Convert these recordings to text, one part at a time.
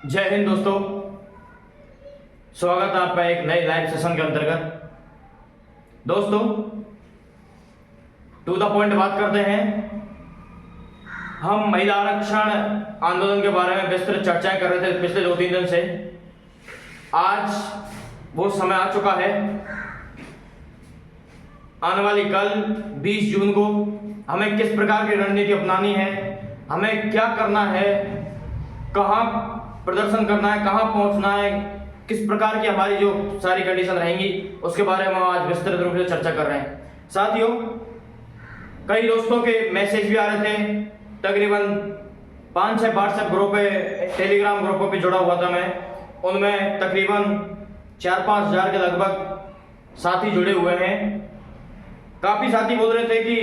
जय हिंद दोस्तों। स्वागत है आपका एक नए लाइव सेशन के अंतर्गत। दोस्तों, टू द पॉइंट बात करते हैं। हम महिला आरक्षण आंदोलन के बारे में विस्तृत चर्चाएं कर रहे थे पिछले 2-3 दिन से। आज वो समय आ चुका है। आने वाली कल 20 जून को हमें किस प्रकार की रणनीति अपनानी है, हमें क्या करना है, कहाँ प्रदर्शन करना है, कहाँ पहुंचना है, किस प्रकार की हमारी जो सारी कंडीशन रहेंगी उसके बारे में हम आज विस्तृत रूप से चर्चा कर रहे हैं। साथियों, कई दोस्तों के मैसेज भी आ रहे थे। तकरीबन 5-6 व्हाट्सएप ग्रुप पे, टेलीग्राम ग्रुपों पे जुड़ा हुआ था मैं। उनमें तकरीबन 4-5 हज़ार के लगभग साथी जुड़े हुए हैं। काफ़ी साथी बोल रहे थे कि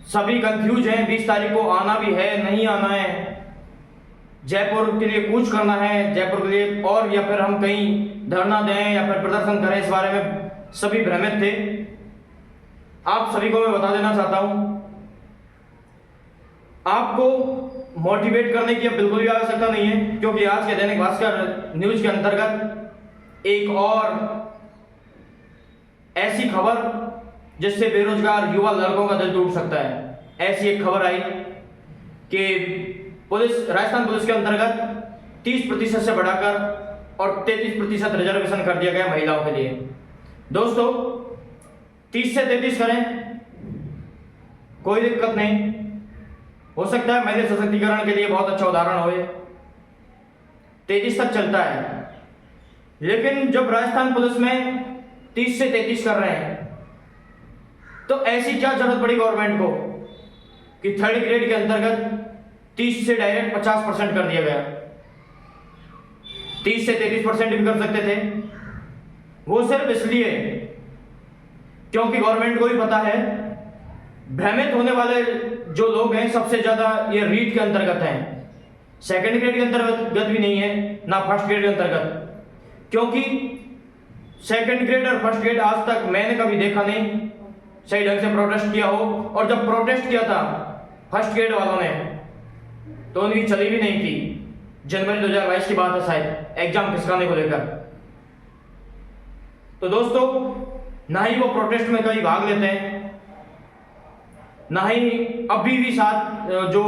सभी कंफ्यूज हैं, 20 तारीख को आना भी है, नहीं आना है, जयपुर के लिए कूच करना है, जयपुर के लिए, और या फिर हम कहीं धरना दें या फिर प्रदर्शन करें, इस बारे में सभी भ्रमित थे। आप सभी को मैं बता देना चाहता हूं, आपको मोटिवेट करने की अब बिल्कुल भी आवश्यकता नहीं है, क्योंकि आज के दैनिक भास्कर न्यूज के अंतर्गत एक और ऐसी खबर जिससे बेरोजगार युवा लड़कों का दिल टूट सकता है, ऐसी एक खबर आई कि राजस्थान पुलिस के अंतर्गत 30% से बढ़ाकर और 33% रिजर्वेशन कर दिया गया महिलाओं के लिए। दोस्तों, 30 से 33 करें, कोई दिक्कत नहीं, हो सकता है महिला सशक्तिकरण के लिए बहुत अच्छा उदाहरण हो। 33 तक चलता है, लेकिन जब राजस्थान पुलिस में 30 से 33 कर रहे हैं तो ऐसी क्या जरूरत पड़ी गवर्नमेंट को कि थर्ड ग्रेड के अंतर्गत 30 से डायरेक्ट 50% कर दिया गया। 30 से 33% भी कर सकते थे। वो सिर्फ इसलिए क्योंकि गवर्नमेंट को भी पता है भ्रमित होने वाले जो लोग हैं सबसे ज्यादा ये रीट के अंतर्गत हैं, सेकंड ग्रेड के अंतर्गत भी नहीं है, ना फर्स्ट ग्रेड के अंतर्गत। क्योंकि सेकंड ग्रेड और फर्स्ट ग्रेड आज तक मैंने कभी देखा नहीं सही ढंग से प्रोटेस्ट किया हो। और जब प्रोटेस्ट किया था फर्स्ट ग्रेड वालों ने तो उनकी चली भी नहीं थी। जनवरी 2022 की बात है शायद, एग्जाम खिसकाने को लेकर। तो दोस्तों, ना ही वो प्रोटेस्ट में कहीं भाग लेते हैं, ना ही अभी भी साथ जो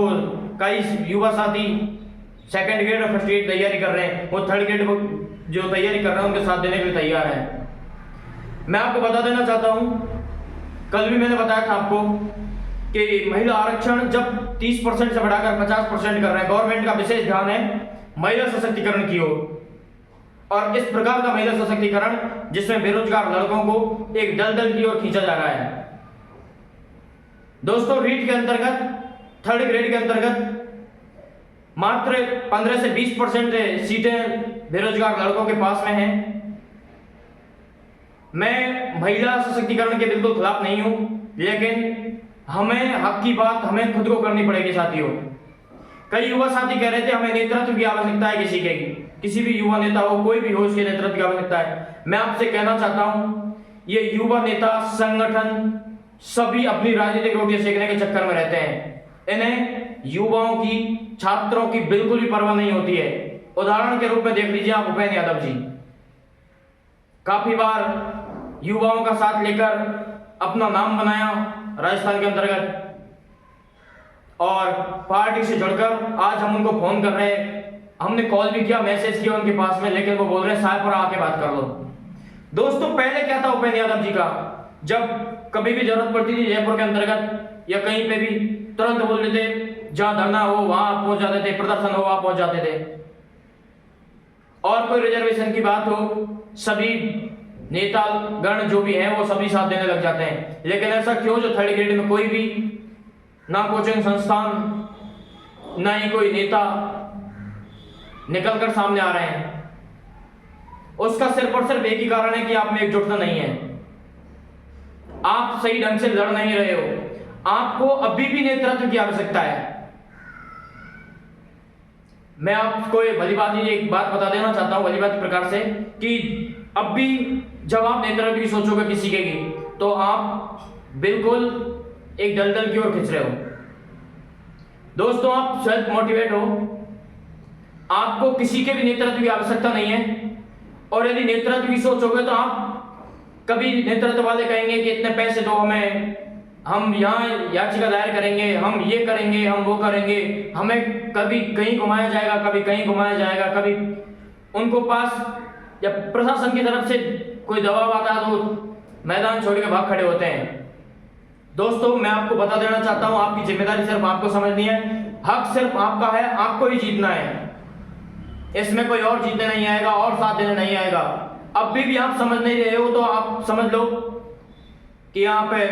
कई युवा साथी सेकंड ग्रेड और फर्स्ट ग्रेड तैयारी कर रहे हैं, वो थर्ड ग्रेड को जो तैयारी कर रहे हैं उनके साथ देने के लिए तैयार है। मैं आपको बता देना चाहता हूं, कल भी मैंने बताया था आपको कि महिला आरक्षण जब 30% से बढ़ाकर 50% कर रहे हैं, गवर्नमेंट का विशेष ध्यान है महिला सशक्तिकरण की ओर। और इस प्रकार का महिला सशक्तिकरण जिसमें बेरोजगार लड़कों को एक दलदल की ओर खींचा जा रहा है। दोस्तों, रीट के अंतर्गत, थर्ड ग्रेड के अंतर्गत मात्र 15 से 20% सीटें बेरोजगार लड़कों के पास में हैं। मैं महिला सशक्तिकरण के बिल्कुल खिलाफ नहीं हूं, लेकिन हमें हक की बात हमें खुद को करनी पड़ेगी। साथियों, कई युवा साथी कह रहे थे हमें नेतृत्व की आवश्यकता है, किसी भी युवा नेता हो, कोई भी हो, उसके नेतृत्व की आवश्यकता है। मैं आपसे कहना चाहता हूं, ये युवा नेता संगठन सभी अपनी राजनीतिक रोटियां सेकने के चक्कर में रहते हैं। इन्हें युवाओं की, छात्रों की बिल्कुल भी परवाह नहीं होती है। उदाहरण के रूप में देख लीजिए आप भूपेंद्र यादव जी, काफी बार युवाओं का साथ लेकर अपना नाम बनाया राजस्थान के अंतर्गत, और पार्टी से जुड़कर आज हम उनको फोन कर रहे हैं, हमने कॉल भी किया, मैसेज किया उनके पास में, लेकिन वो बोल रहे हैं साहब पर आके बात कर लो। दोस्तों, पहले क्या था उपेंद्र यादव जी का, जब कभी भी जरूरत पड़ती थी जयपुर के अंतर्गत या कहीं पे भी, तुरंत बोल रहे थे जहां धरना हो वहां पहुंच जाते थे, प्रदर्शन हो वहां पहुंच जाते थे। और कोई रिजर्वेशन की बात हो, सभी नेता गण जो भी हैं वो सभी साथ देने लग जाते हैं। लेकिन ऐसा क्यों जो थर्ड ग्रेड में कोई भी, ना कोचिंग संस्थान, ना ही कोई नेता निकलकर सामने आ रहे हैं? उसका सिर्फ और सिर्फ एक ही कारण है कि आप में एकजुटता नहीं है, आप सही ढंग से लड़ नहीं रहे हो। आपको अभी भी नेतृत्व की आवश्यकता है। मैं आपको भली बात एक बात बता देना चाहता हूं, भली बात प्रकार से, कि अब भी जब आप नेतृत्व की सोचोगे किसी के की, तो आप बिल्कुल एक दलदल की ओर खिंच रहे हो। दोस्तों, आप सेल्फ मोटिवेट हो, आपको किसी के भी नेतृत्व की आवश्यकता नहीं है, और यदि नेतृत्व की सोचोगे तो आप कभी नेतृत्व वाले कहेंगे कि इतने पैसे दो हमें, हम यहाँ याचिका दायर करेंगे, हम ये करेंगे, हम वो करेंगे, हमें कभी कहीं घुमाया जाएगा, कभी कहीं घुमाया जाएगा, कभी उनको पास या प्रशासन की तरफ से कोई दबाव आता है तो मैदान छोड़ के भाग खड़े होते हैं। दोस्तों, मैं आपको बता देना चाहता हूं, आपकी जिम्मेदारी सिर्फ आपको समझनी है, हक सिर्फ आपका है, आपको ही जीतना है, इसमें कोई और जीतने नहीं आएगा और साथ देने नहीं आएगा। अब भी आप समझ नहीं रहे हो तो आप समझ लो कि यहाँ पे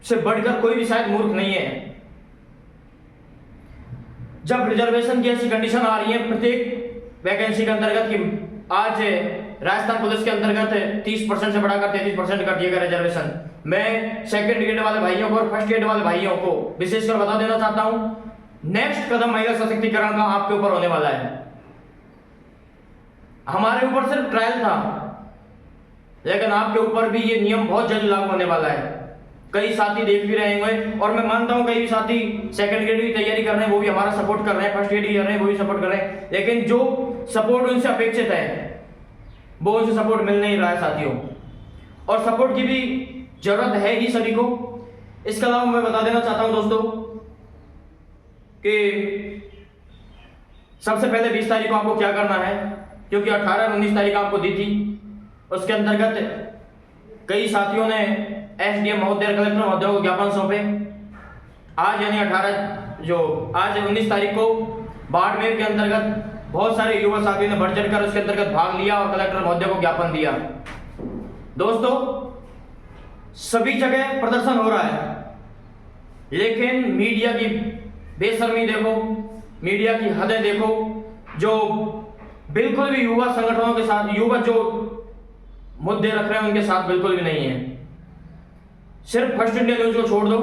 से बढ़कर कोई भी शायद मूर्ख नहीं है। जब रिजर्वेशन की ऐसी कंडीशन आ रही है प्रत्येक वैकेंसी के अंतर्गत कि आज राजस्थान पुलिस के अंतर्गत 30% से बढ़ाकर 33% कर दिया गया रिजर्वेशन, मैं सेकंड ग्रेड वाले भाइयों को और फर्स्ट ग्रेड वाले भाइयों को विशेषकर बता देना चाहता हूं, नेक्स्ट कदम महिला सशक्तिकरण का आपके ऊपर होने वाला है। हमारे ऊपर सिर्फ ट्रायल था, लेकिन आपके ऊपर भी ये नियम बहुत जल्द लागू होने वाला है। कई साथी देख भी रहे होंगे, और मैं मानता हूं कई साथी सेकंड ग्रेड की तैयारी कर रहे हैं, वो भी हमारा सपोर्ट कर रहे हैं, फर्स्ट ग्रेड की कर रहे हैं, वो भी सपोर्ट कर रहे हैं, लेकिन जो सपोर्ट उनसे अपेक्षित है वो उनसे सपोर्ट मिल नहीं रहा है साथियों, और सपोर्ट की भी जरूरत है ही सभी को। इसके अलावा मैं बता देना चाहता हूं दोस्तों कि सबसे पहले 20 तारीख को आपको क्या करना है, क्योंकि 18 और 19 तारीख आपको दी थी, उसके अंतर्गत कई साथियों ने एसडीएम महोदय, कलेक्टर महोदय को ज्ञापन सौंपे। आज यानी 19 तारीख को बाड़मेर के अंतर्गत बहुत सारे युवा साथियों ने बढ़ चढ़कर उसके अंतर्गत भाग लिया और कलेक्टर महोदय को ज्ञापन दिया। दोस्तों, सभी जगह प्रदर्शन हो रहा है, लेकिन मीडिया की बेशर्मी देखो, मीडिया की हदें देखो, जो बिल्कुल भी युवा संगठनों के साथ, युवा जो मुद्दे रख रहे हैं उनके साथ बिल्कुल भी नहीं है। सिर्फ फर्स्ट इंडिया न्यूज को छोड़ दो,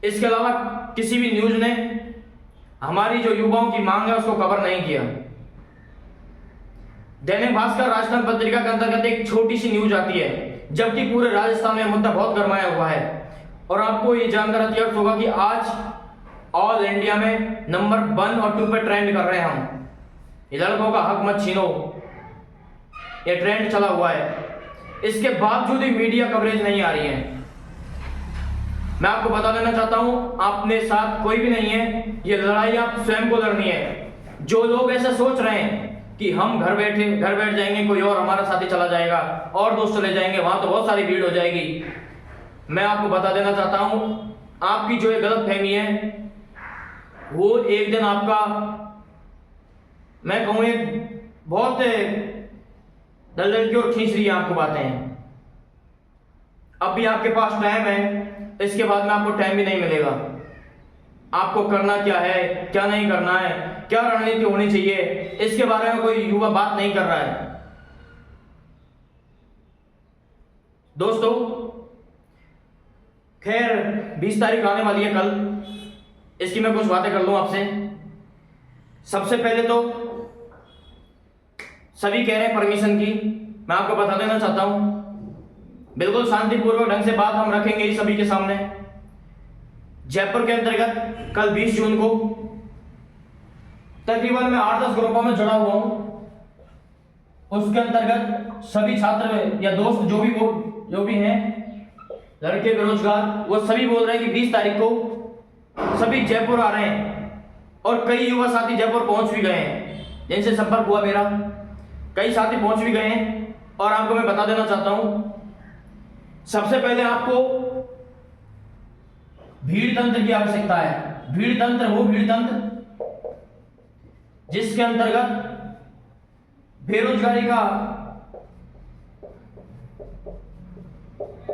इसके अलावा किसी भी न्यूज ने हमारी जो युवाओं की मांग है उसको कवर नहीं किया। दैनिक भास्कर राजस्थान पत्रिका के अंतर्गत एक छोटी सी न्यूज आती है, जबकि पूरे राजस्थान में मुद्दा बहुत गरमाया हुआ है। और आपको ये जानकर अत्यर्थ होगा कि आज ऑल इंडिया में नंबर 1 और 2 पे ट्रेंड कर रहे हैं हम, लड़कों का हक मत छीनो, ये ट्रेंड चला हुआ है। इसके बावजूद भी मीडिया कवरेज नहीं आ रही है। मैं आपको बता देना चाहता हूं, अपने साथ कोई भी नहीं है, ये लड़ाई आप स्वयं को लड़नी है। जो लोग ऐसा सोच रहे हैं कि हम घर बैठ जाएंगे, कोई और हमारा साथी चला जाएगा और दोस्त चले जाएंगे, वहां तो बहुत सारी भीड़ हो जाएगी, मैं आपको बता देना चाहता हूं, आपकी जो ये गलत फहमी है वो एक दिन आपका, मैं कहूँ एक बहुत दलदल की ओर खींच रही है आपको बातें। अब भी आपके पास टाइम है, इसके बाद में आपको टाइम भी नहीं मिलेगा। आपको करना क्या है, क्या नहीं करना है, क्या रणनीति होनी चाहिए, इसके बारे में कोई युवा बात नहीं कर रहा है। दोस्तों, खैर 20 तारीख आने वाली है कल, इसकी मैं कुछ बातें कर लूं आपसे। सबसे पहले तो सभी कह रहे हैं परमिशन की, मैं आपको बता देना चाहता हूं, बिल्कुल शांतिपूर्वक ढंग से बात हम रखेंगे ही सभी के सामने। जयपुर के अंतर्गत कल 20 जून को तकरीबन मैं 8-10 ग्रुपों में जुड़ा हुआ हूं, उसके अंतर्गत सभी छात्र या दोस्त जो भी हैं, लड़के बेरोजगार, वो सभी बोल रहे हैं कि 20 तारीख को सभी जयपुर आ रहे हैं, और कई युवा साथी जयपुर पहुंच भी गए हैं, जिनसे संपर्क हुआ मेरा, कई साथी पहुंच भी गए हैं। और आपको मैं बता देना चाहता हूं, सबसे पहले आपको भीड़ तंत्र की आवश्यकता है। भीड़ तंत्र, वो भीड़ तंत्र जिसके अंतर्गत बेरोजगारी का,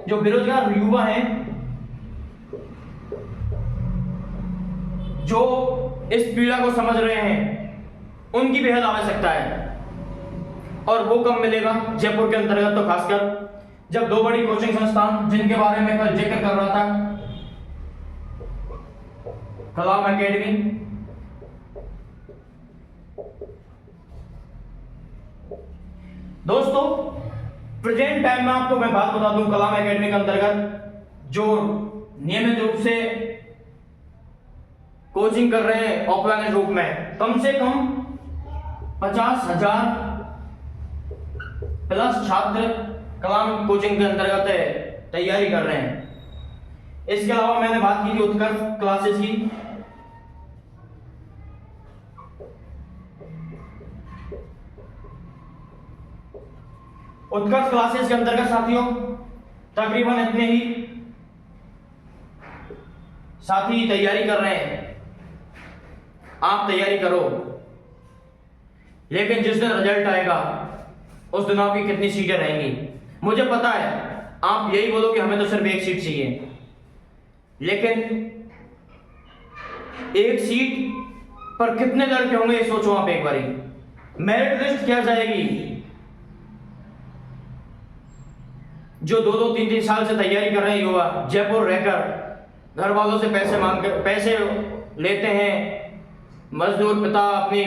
जो बेरोजगार युवा हैं, जो इस पीड़ा को समझ रहे हैं, उनकी बेहद आवश्यकता है। और वो कब मिलेगा जयपुर के अंतर्गत, तो खासकर जब 2 बड़ी कोचिंग संस्थान जिनके बारे में कल जिक्र कर रहा था, कलाम एकेडमी, दोस्तों प्रेजेंट टाइम में आपको मैं बात बता दूं, कलाम एकेडमी के अंतर्गत जो नियमित रूप से कोचिंग कर रहे हैं ऑफलाइन रूप में, कम से कम 50,000 प्लस छात्र कलाम कोचिंग के अंतर्गत तैयारी कर रहे हैं। इसके अलावा मैंने बात की थी उत्कर्ष क्लासेस की। उत्कर्ष क्लासेस के अंतर्गत साथियों तकरीबन इतने ही साथी तैयारी कर रहे हैं। आप तैयारी करो, लेकिन जिस दिन रिजल्ट आएगा उस दिन आपकी कितनी सीटें रहेंगी मुझे पता है। आप यही बोलो कि हमें तो सिर्फ एक सीट चाहिए, लेकिन एक सीट पर कितने लड़के होंगे ये सोचो आप एक बारी। मेरिट लिस्ट क्या जाएगी? जो 2-2, 3-3 साल से तैयारी कर रहे हैं युवा, जयपुर रहकर घर वालों से पैसे मांग कर पैसे लेते हैं, मजदूर पिता अपनी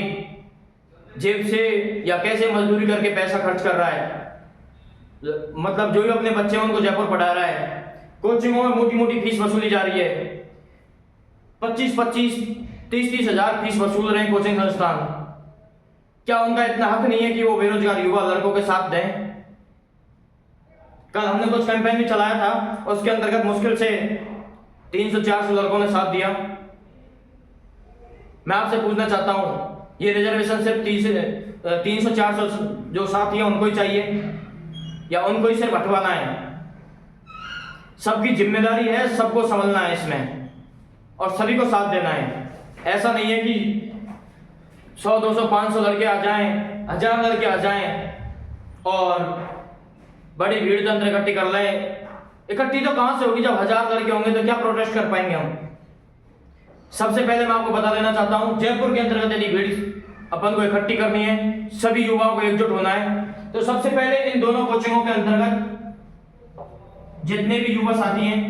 जेब से या कैसे मजदूरी करके पैसा खर्च कर रहा है, मतलब जो भी अपने बच्चे हैं उनको जयपुर पढ़ा रहा है। कोचिंगों में मोटी मोटी फीस वसूली जा रही है, 25-25, 30-30 हजार फीस वसूल रहे हैं कोचिंग संस्थान। क्या उनका इतना हक नहीं है कि वो बेरोजगार युवा लड़कों के साथ दें? कल हमने कुछ कैंपेन भी चलाया था, उसके अंतर्गत मुश्किल से 300-400 लड़कों ने साथ दिया। मैं आपसे पूछना चाहता हूं, ये रिजर्वेशन सिर्फ 300-400 जो साथी हैं उनको ही चाहिए या उनको ही सिर्फ हटवाना है? सबकी जिम्मेदारी है, सबको संभलना है इसमें और सभी को साथ देना है। ऐसा नहीं है कि 100, 200, 500 लड़के आ जाएं, 1000 लड़के आ जाएं और बड़ी भीड़ तंत्र इकट्ठी कर लें। इकट्ठी तो कहां से होगी? जब 1000 लड़के होंगे तो क्या प्रोटेस्ट कर पाएंगे हम? सबसे पहले मैं आपको बता देना चाहता हूं, जयपुर के अंतर्गत यदि भीड़ अपन को इकट्ठी करनी है, सभी युवाओं को एकजुट होना है, तो सबसे पहले इन दोनों कोचिंगों के अंतर्गत जितने भी युवा साथी हैं,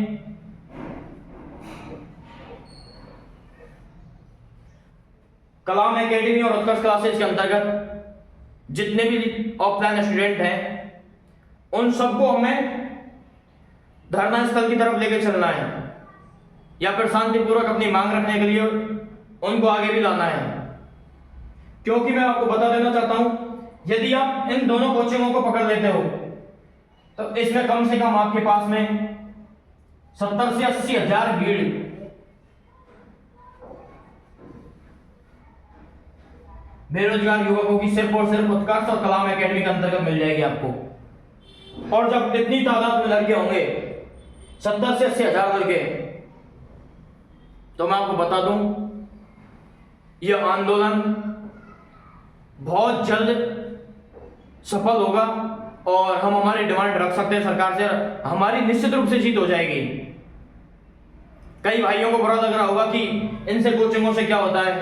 कलाम एकेडमी और उत्कर्ष क्लासेस के अंतर्गत जितने भी ऑफलाइन स्टूडेंट हैं, उन सबको हमें धरना स्थल की तरफ लेके चलना है या फिर शांतिपूर्वक अपनी मांग रखने के लिए उनको आगे भी लाना है। क्योंकि मैं आपको बता देना चाहता हूं, यदि आप इन दोनों कोचिंगों को पकड़ लेते हो तो इसमें कम से कम आपके पास में 70 से 80 हजार भीड़ बेरोजगार युवकों की सिर्फ और सिर्फ उत्कर्ष और कलाम एकेडमी के अंतर्गत मिल जाएगी आपको। और जब इतनी तादाद में लड़के होंगे, 70 से 80 हजार लड़के, तो मैं आपको बता दूं यह आंदोलन बहुत जल्द सफल होगा और हम हमारी डिमांड रख सकते हैं सरकार से, हमारी निश्चित रूप से जीत हो जाएगी। कई भाइयों को बुरा लग रहा होगा कि इनसे कोचिंगों से क्या होता है।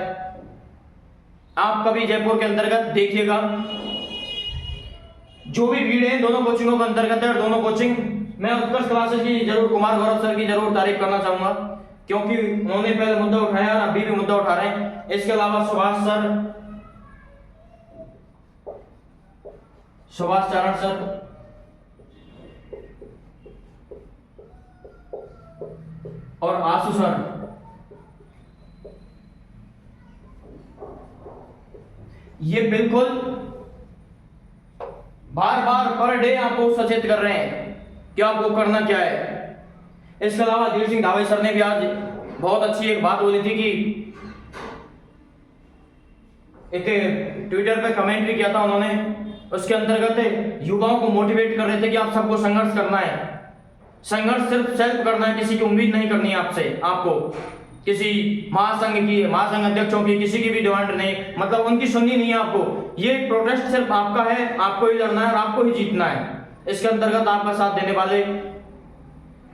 आप कभी जयपुर के अंतर्गत देखिएगा, जो भी भीड़ है दोनों कोचिंगों के अंतर्गत है। और दोनों कोचिंग, मैं उत्कर्ष क्लासेस की जरूर, कुमार गौरव सर की जरूर तारीफ करना चाहूंगा, क्योंकि उन्होंने पहले मुद्दा उठाया और अभी भी मुद्दा उठा रहे हैं। इसके अलावा सुभाष चरण सर और आशु सर, ये बिल्कुल बार बार पर डे आपको सचेत कर रहे हैं कि आपको करना क्या है। इसके अलावा धीर सिंह धावे सर ने भी आज बहुत अच्छी एक बात बोली थी कि एक ट्विटर पे कमेंट भी किया था उन्होंने, उसके अंतर्गत युवाओं को मोटिवेट कर रहे थे कि आप सबको संघर्ष करना है। संघर्ष सिर्फ सेल्फ करना है, किसी की उम्मीद नहीं करनी है आपसे, आपको किसी महासंघ अध्यक्षों की किसी की भी डिमांड नहीं, मतलब उनकी सुननी नहीं है आपको। ये प्रोटेस्ट सिर्फ आपका है, आपको ही लड़ना है और आपको ही जीतना है। इसके अंतर्गत आपका साथ देने वाले,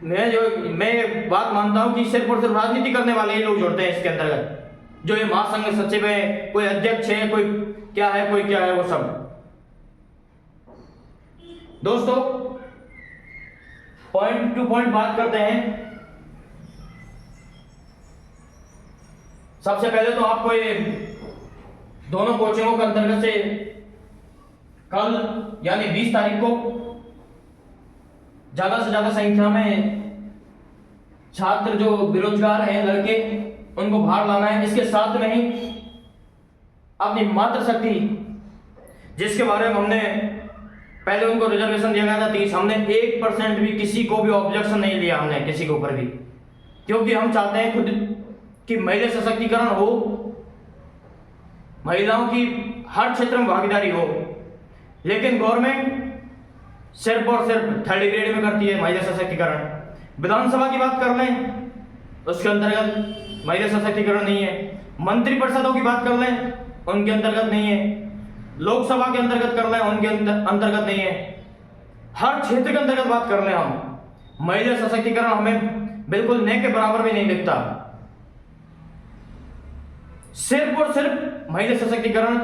मैं बात मानता हूं कि सिर्फ और सिर्फ राजनीति करने वाले ही लोग जुड़ते हैं इसके अंतर्गत। जो ये महासंघ सचिव है, कोई अध्यक्ष है, कोई क्या है, कोई क्या है, वो सब। दोस्तों, पॉइंट टू पॉइंट बात करते हैं। सबसे पहले तो आपको ये दोनों कोचिंगों के अंतर्गत से कल यानी 20 तारीख को ज्यादा से ज्यादा संख्या में छात्र जो बेरोजगार हैं, लड़के, उनको बाहर लाना है। इसके साथ में ही अपनी मातृशक्ति, जिसके बारे में हमने पहले उनको रिजर्वेशन दिया गया था 30, हमने 1% भी किसी को भी ऑब्जेक्शन नहीं लिया हमने किसी के ऊपर भी, क्योंकि हम चाहते हैं खुद कि महिला सशक्तिकरण हो, महिलाओं की हर क्षेत्र में भागीदारी हो। लेकिन गवर्नमेंट सिर्फ और सिर्फ थर्ड ग्रेड में करती है महिला सशक्तिकरण। विधानसभा की बात कर लें, उसके अंतर्गत महिला सशक्तिकरण नहीं है। मंत्रिपरिषदों की बात कर लें, उनके अंतर्गत नहीं है। लोकसभा के अंतर्गत कर लें, उनके अंतर्गत नहीं है। हर क्षेत्र के अंतर्गत बात कर लें हम, महिला सशक्तिकरण हमें बिल्कुल न के बराबर भी नहीं दिखता। सिर्फ और सिर्फ महिला सशक्तिकरण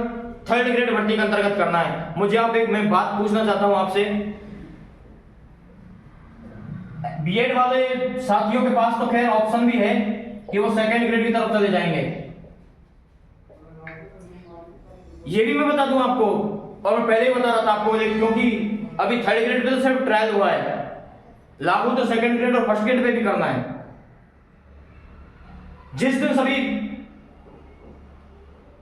थर्ड ग्रेड भर्ती के अंतर्गत करना है। मुझे मैं बात पूछना चाहता हूं आपसे, बीएड वाले साथियों के पास तो खैर ऑप्शन भी है कि वो सेकंड ग्रेड की तरफ चले जाएंगे, ये भी मैं बता दूं आपको, और मैं पहले ही बता रहा था आपको, क्योंकि अभी थर्ड ग्रेड पे तो सिर्फ ट्रायल हुआ है, लागू तो सेकंड ग्रेड और फर्स्ट ग्रेड पे भी करना है। जिस दिन सभी,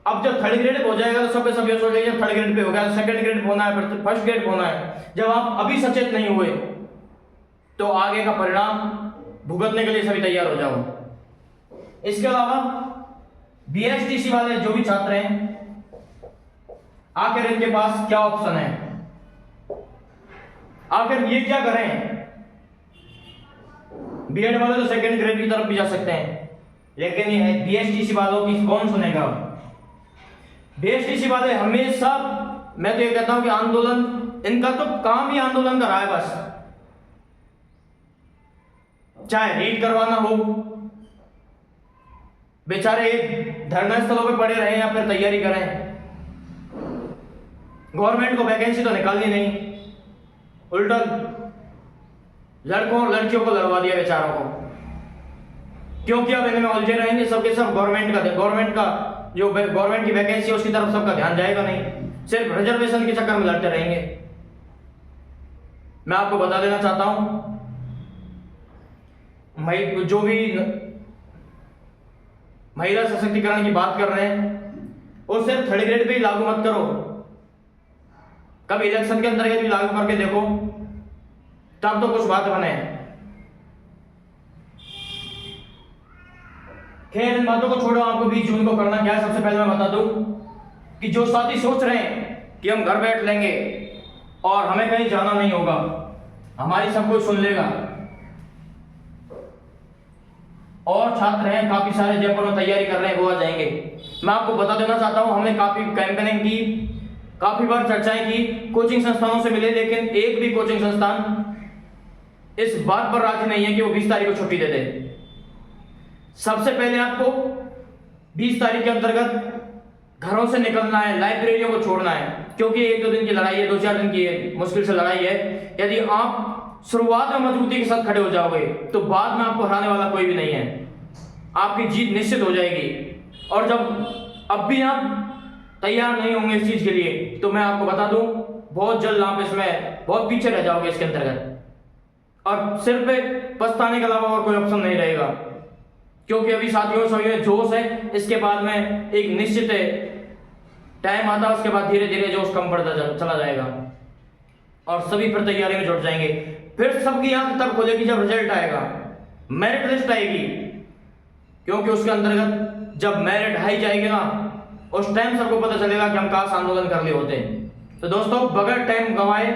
अब जब थर्ड ग्रेड हो जाएगा तो सब पे सब ये सोचेंगे थर्ड ग्रेड पे हो गया, सेकंड ग्रेड होना है, फिर फर्स्ट ग्रेड होना है। जब आप अभी सचेत नहीं हुए तो आगे का परिणाम भुगतने के लिए सभी तैयार हो जाओ। इसके अलावा बीएसटीसी वाले जो भी छात्र हैं, आखिर इनके पास क्या ऑप्शन है, आखिर ये क्या करें। बीएड वाले तो सेकंड ग्रेड की तरफ भी जा सकते हैं, लेकिन ये बीएसटीसी वालों की कौन सुनेगा। बीएसटीसी वाले हमेशा, मैं तो ये कहता हूं कि आंदोलन, इनका तो काम ही आंदोलन का रहा है बस, चाहे रीड करवाना हो, बेचारे धरना स्थलों पे पड़े रहे या फिर तैयारी करें। गवर्नमेंट को वैकेंसी तो निकालनी नहीं, उल्टा लड़कों और लड़कियों को लड़वा दिया बेचारों को, क्योंकि अब इनमें उलझे रहेंगे सबके सब। गवर्नमेंट का जो गवर्नमेंट की वैकेंसी है उसकी तरफ सबका ध्यान जाएगा नहीं, सिर्फ रिजर्वेशन के चक्कर में लड़ते रहेंगे। मैं आपको बता देना चाहता हूं, जो भी महिला सशक्तिकरण की बात कर रहे हैं वो सिर्फ थर्ड ग्रेड पे ही लागू मत करो, कभी इलेक्शन के अंतर्गत भी लागू करके देखो, तब तो कुछ बात बने। खैर इन बातों को छोड़ो, आपको 20 जून को करना क्या है। सबसे पहले मैं बता दूं कि जो साथी सोच रहे हैं कि हम घर बैठ लेंगे और हमें कहीं जाना नहीं होगा, हमारी सब कोई सुन लेगा, और छात्र हैं काफी सारे जयपुर में तैयारी कर रहे हैं, वो आ जाएंगे। मैं आपको बता देना चाहता हूं, हमने काफी कैंपेनिंग की, काफी बार चर्चाएं की, कोचिंग संस्थानों से मिले, लेकिन एक भी कोचिंग संस्थान इस बात पर राजी नहीं है कि वो 20 तारीख को छुट्टी दे दे। सबसे पहले आपको 20 तारीख के अंतर्गत घरों से निकलना है, लाइब्रेरियों को छोड़ना है, क्योंकि 1-2 दिन की लड़ाई है, 2-4 दिन की मुश्किल से लड़ाई है। यदि आप शुरुआत में मजबूती के साथ खड़े हो जाओगे तो बाद में आपको हराने वाला कोई भी नहीं है, आपकी जीत निश्चित हो जाएगी। और जब अब भी आप तैयार नहीं होंगे इस चीज के लिए, तो मैं आपको बता दूं बहुत जल्द आप इसमें बहुत पीछे रह जाओगे इसके अंतर्गत, और सिर पे पछताने के अलावा और कोई ऑप्शन नहीं रहेगा। क्योंकि अभी साथियों सभी में जोश है, इसके बाद में एक निश्चित टाइम आता है, उसके बाद धीरे धीरे जोश कम पड़ता चला जाएगा और सभी फिर तैयारी में जुट जाएंगे। फिर सबकी आंख तब खोलेगी जब रिजल्ट आएगा, मेरिट लिस्ट आएगी, क्योंकि उसके अंतर्गत जब मेरिट हाई जाएगी ना, उस टाइम सबको पता चलेगा कि हम काश आंदोलन कर लिए होते। तो दोस्तों बगैर टाइम गंवाए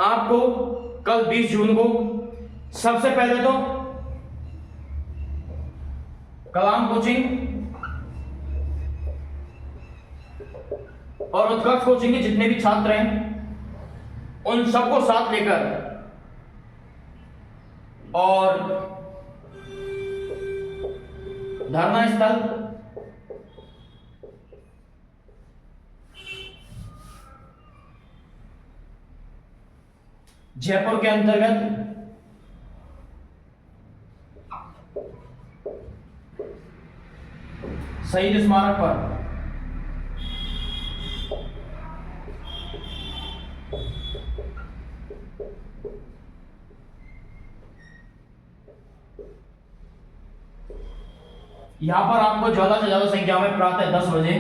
आपको कल 20 जून को सबसे पहले तो कलाम कोचिंग और उत्कर्ष कोचिंग के जितने भी छात्र हैं उन सबको साथ लेकर और धरना स्थल जयपुर के अंतर्गत शहीद स्मारक पर यहाँ पर आपको ज्यादा से ज्यादा संख्या में प्रातः 10 बजे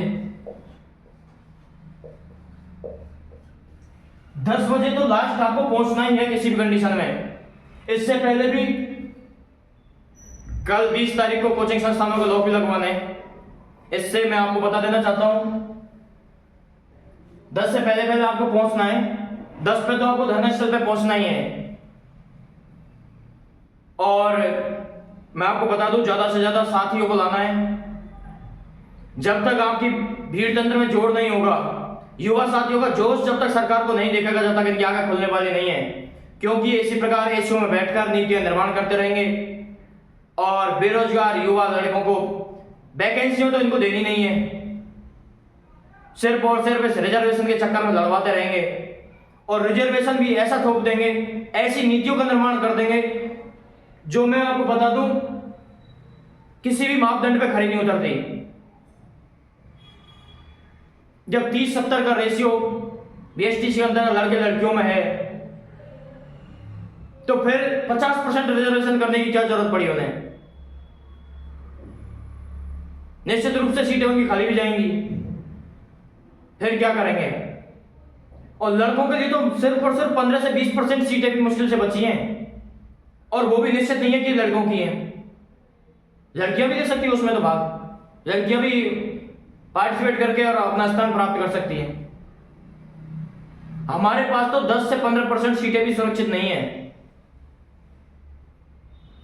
10 बजे तो लास्ट आपको पहुंचना ही है किसी भी कंडीशन में। इससे पहले भी कल 20 तारीख को कोचिंग संस्थानों को लॉक भी लगवाने, इससे मैं आपको बता देना चाहता हूं 10 से पहले पहले आपको पहुंचना है। 10 पे तो आपको धरना स्थल पे पहुंचना ही है। और मैं आपको बता दूं ज्यादा से ज्यादा साथियों को लाना है। जब तक आपकी भीड़ तंत्र में जोड़ नहीं होगा, युवा साथियों का जोश जब तक सरकार को नहीं देखेगा, जब तक इनकी आंखें खुलने वाली नहीं है। क्योंकि इसी प्रकार एसीओ में बैठकर नीतियां निर्माण करते रहेंगे और बेरोजगार युवा लड़कों को वैकेंसियों तो इनको देनी नहीं है, सिर्फ और सिर्फ इस रिजर्वेशन के चक्कर में लड़वाते रहेंगे। और रिजर्वेशन भी ऐसा थोप देंगे, ऐसी नीतियों का निर्माण कर देंगे जो मैं आपको बता दूं किसी भी मापदंड पे खरी नहीं उतरती। जब 30-70 का रेशियो बीएसटी के अंदर लड़के लड़कियों में है, तो फिर 50% रिजर्वेशन करने की क्या जरूरत पड़ी उन्हें? निश्चित रूप से सीटें उनकी खाली भी जाएंगी, फिर क्या करेंगे? और लड़कों के लिए तो सिर्फ और सिर्फ 15 से 20% सीटें भी मुश्किल से बची हैं, और वो भी निश्चित नहीं है कि लड़कों की हैं। लड़कियां भी दे सकती है उसमें तो भाग, लड़कियां भी पार्टिसिपेट करके और अपना स्थान प्राप्त कर सकती हैं। हमारे पास तो 10 से 15% सीटें भी सुरक्षित नहीं है।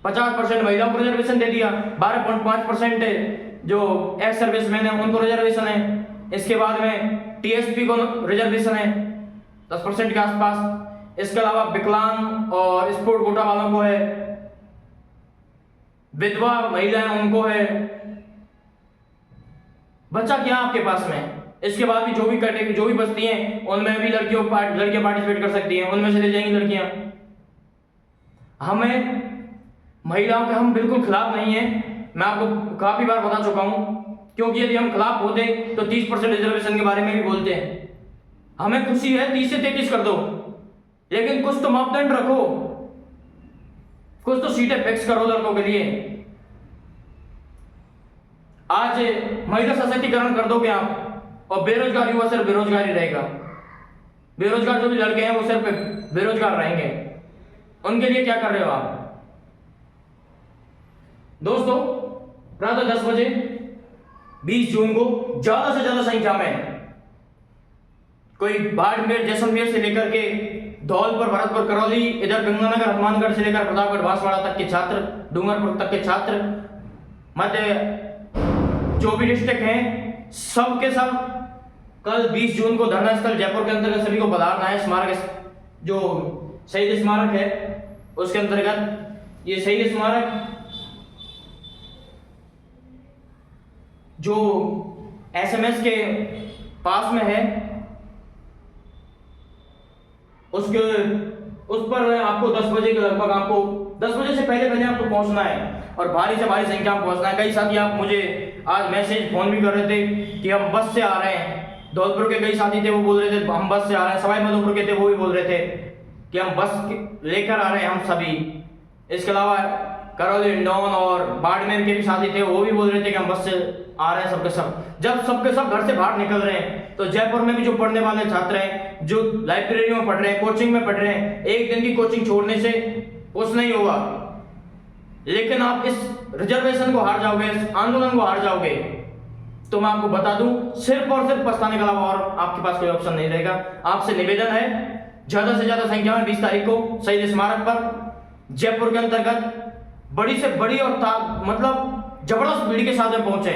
50% महिलाओं को रिजर्वेशन दे दिया, 12.5% जो एक्स सर्विसमैन है उनको रिजर्वेशन है। इसके बाद में टीएसपी को रिजर्वेशन है 10% के आसपास। इसके अलावा विकलांग और स्पोर्ट कोटा वालों को है, विधवा महिलाएं उनको है। बच्चा क्या आपके पास में? इसके बाद भी जो भी कैटेगरी जो भी बस्ती हैं उनमें भी लड़कियां पार्टिसिपेट कर सकती हैं, उनमें से ले जाएंगी लड़कियां। हमें महिलाओं के हम बिल्कुल खिलाफ नहीं है, मैं आपको काफी बार बता चुका हूं। क्योंकि यदि हम खिलाफ होते तो 30% रिजर्वेशन के बारे में भी बोलते हैं। हमें खुशी है 30 से 33 कर दो, लेकिन कुछ तो मापदंड रखो, कुछ तो सीटें फिक्स करो लड़कों के लिए। आज महिला सशक्तिकरण कर दोगे आप, और बेरोजगार युवा सिर्फ बेरोजगार ही रहेगा। बेरोजगार जो भी लड़के हैं वो सिर्फ बेरोजगार रहेंगे। उनके लिए क्या कर रहे हो आप? दोस्तों, प्रातः 10 बजे 20 जून को ज्यादा से ज्यादा संख्या में, कोई बाड़मेर जैसलमेर से लेकर के धौलपुर, भरतपुर, करौली, इधर गंगानगर, हनुमानगढ़ से लेकर प्रतापगढ़, बांसवाड़ा तक के छात्र, डूंगरपुर तक के छात्र, मध्य जो भी डिस्ट्रिक्ट हैं, सब के सब कल 20 जून को धरना स्थल जयपुर के अंतर्गत सभी को पधारना है। स्मारक जो शहीद स्मारक है उसके अंतर्गत, ये शहीद स्मारक जो एसएमएस के पास में है, उस पर आपको 10 बजे के लगभग, आपको 10 बजे से पहले पहले आपको पहुंचना है और भारी से भारी संख्या में पहुंचना है। कई साथी आप मुझे आज मैसेज फोन भी कर रहे थे कि हम बस से आ रहे हैं। धौलपुर के कई साथी थे वो बोल रहे थे हम बस से आ रहे हैं। सवाई माधोपुर के थे वो भी बोल रहे थे कि हम बस लेकर आ रहे हैं हम सभी। इसके अलावा करौली, हिंडौन और बाड़मेर के भी साथी थे, वो भी बोल रहे थे कि हम बस से आ रहे हैं सबके सब। जब सबके सब घर से बाहर निकल रहे हैं तो जयपुर में भी जो पढ़ने वाले छात्र हैं, जो लाइब्रेरी में पढ़ रहे हैं, कोचिंग में पढ़ रहे हैं, एक दिन की कोचिंग छोड़ने से कुछ नहीं होगा। लेकिन आप इस रिजर्वेशन को हार जाओगे, इस आंदोलन को हार जाओगे, तो मैं आपको बता दूं सिर्फ और सिर्फ पछताने के अलावा और आपके पास कोई ऑप्शन नहीं रहेगा। आपसे निवेदन है ज्यादा से ज्यादा संख्या में 20 तारीख को शहीद स्मारक पर जयपुर के अंतर्गत बड़ी से बड़ी और मतलब जबरदस्त भीड़ के साथ में पहुंचे,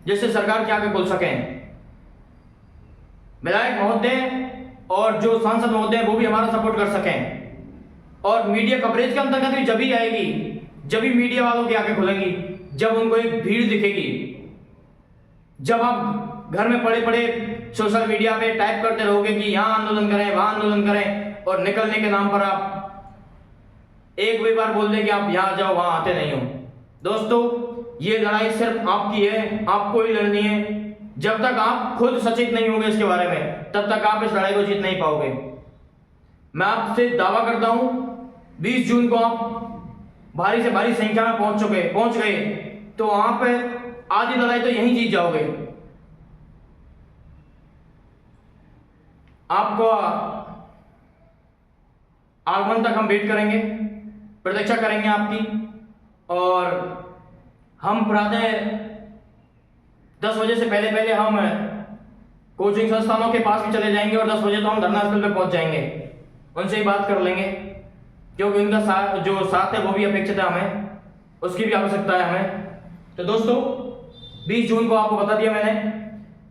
जिससे सरकार के आगे खुल सके। विधायक महोदय और जो सांसद महोदय वो भी हमारा सपोर्ट कर सकें। और मीडिया कवरेज के अंतर्गत भी जब ही आएगी, जब ही मीडिया वालों की आंखें खुलेंगी, जब उनको एक भीड़ दिखेगी। जब आप घर में पड़े पड़े सोशल मीडिया पे टाइप करते रहोगे कि यहाँ आंदोलन करें, वहां आंदोलन करें, और निकलने के नाम पर आप एक भी बार बोल दें कि आप यहाँ जाओ, वहां आते नहीं हो। दोस्तों, ये लड़ाई सिर्फ आपकी है, आपको ही लड़नी है। जब तक आप खुद सचेत नहीं होंगे इसके बारे में, तब तक आप इस लड़ाई को जीत नहीं पाओगे। मैं आपसे दावा करता हूं 20 जून को आप भारी से भारी संख्या में पहुंच गए तो वहां पे आधी लड़ाई तो यहीं जीत जाओगे। आपको आगमन तक हम वेट करेंगे, प्रतीक्षा करेंगे आपकी, और हम प्रातः 10 बजे से पहले पहले हम कोचिंग संस्थानों के पास भी चले जाएंगे और 10 बजे तो हम धरना स्थल पे पहुंच जाएंगे, उनसे ही बात कर लेंगे, क्योंकि उनका जो साथ है वो भी अपेक्षित है, हमें उसकी भी आवश्यकता है हमें। तो दोस्तों 20 जून को आपको बता दिया मैंने,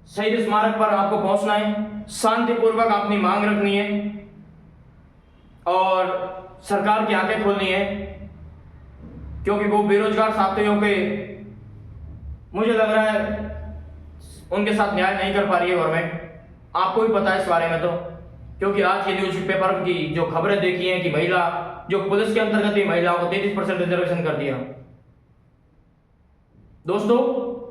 शहीद स्मारक पर आपको पहुंचना है, शांतिपूर्वक अपनी मांग रखनी है और सरकार की आंखें खोलनी है, क्योंकि वो बेरोजगार साथियों के, मुझे लग रहा है उनके साथ न्याय नहीं कर पा रही है गवर्नमेंट। आपको भी पता है इस बारे में, तो क्योंकि आज के न्यूज़पेपर की जो खबरें देखी हैं कि महिला जो पुलिस के अंतर्गत ही महिलाओं को 33% रिजर्वेशन कर दिया। दोस्तों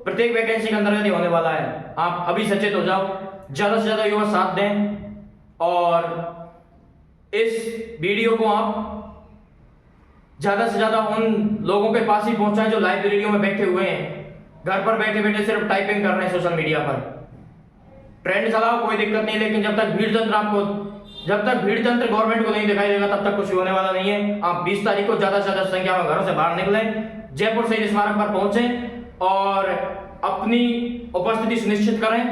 प्रत्येक वैकेंसी के अंतर्गत ही होने वाला है, आप अभी सचेत हो जाओ, ज्यादा से ज्यादा युवा साथ दें और इस वीडियो को आप ज्यादा से ज्यादा उन लोगों के पास ही पहुंचाएं जो लाइब्रेरियों में बैठे हुए हैं, घर पर बैठे बैठे सिर्फ टाइपिंग कर रहे हैं सोशल मीडिया पर। ट्रेंड चलाओ, कोई दिक्कत नहीं, लेकिन जब तक भीड़ तंत्र गवर्नमेंट को नहीं दिखाई देगा तब तक कुछ होने वाला नहीं है। आप 20 तारीख को ज्यादा से ज्यादा संख्या में घरों से बाहर निकलें, जयपुर शहीद स्मारक पर पहुंचे और अपनी उपस्थिति सुनिश्चित करें,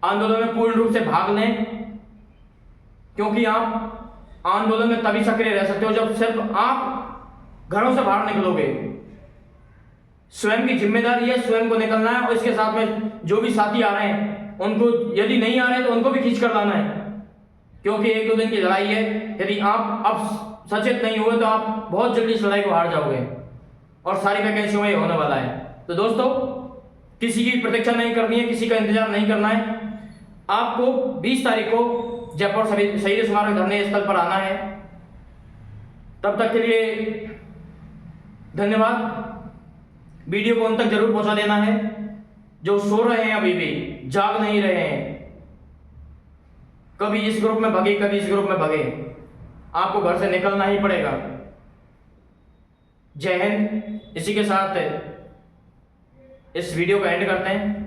आंदोलन में पूर्ण रूप से भाग लें, क्योंकि आप आंदोलन में तभी सक्रिय रह सकते हो जब सिर्फ आप घरों से बाहर निकलोगे। स्वयं की जिम्मेदारी है, स्वयं को निकलना है, और इसके साथ में जो भी साथी आ रहे हैं उनको, यदि नहीं आ रहे तो उनको भी खींच कर लाना है, क्योंकि 1-2 दिन की लड़ाई है। यदि आप अब सचेत नहीं हुए तो आप बहुत जल्दी इस लड़ाई को हार जाओगे और सारी वैकेंसियों में होने वाला है। तो दोस्तों किसी की प्रतीक्षा नहीं करनी है, किसी का इंतजार नहीं करना है, आपको 20 तारीख को जयपुर शहीद स्मारक धरने स्थल पर आना है। तब तक के लिए धन्यवाद। वीडियो को उन तक जरूर पहुंचा देना है जो सो रहे हैं, अभी भी जाग नहीं रहे हैं, कभी इस ग्रुप में भगे कभी इस ग्रुप में भगे, आपको घर से निकलना ही पड़ेगा। जय हिंद। इसी के साथ इस वीडियो को एंड करते हैं।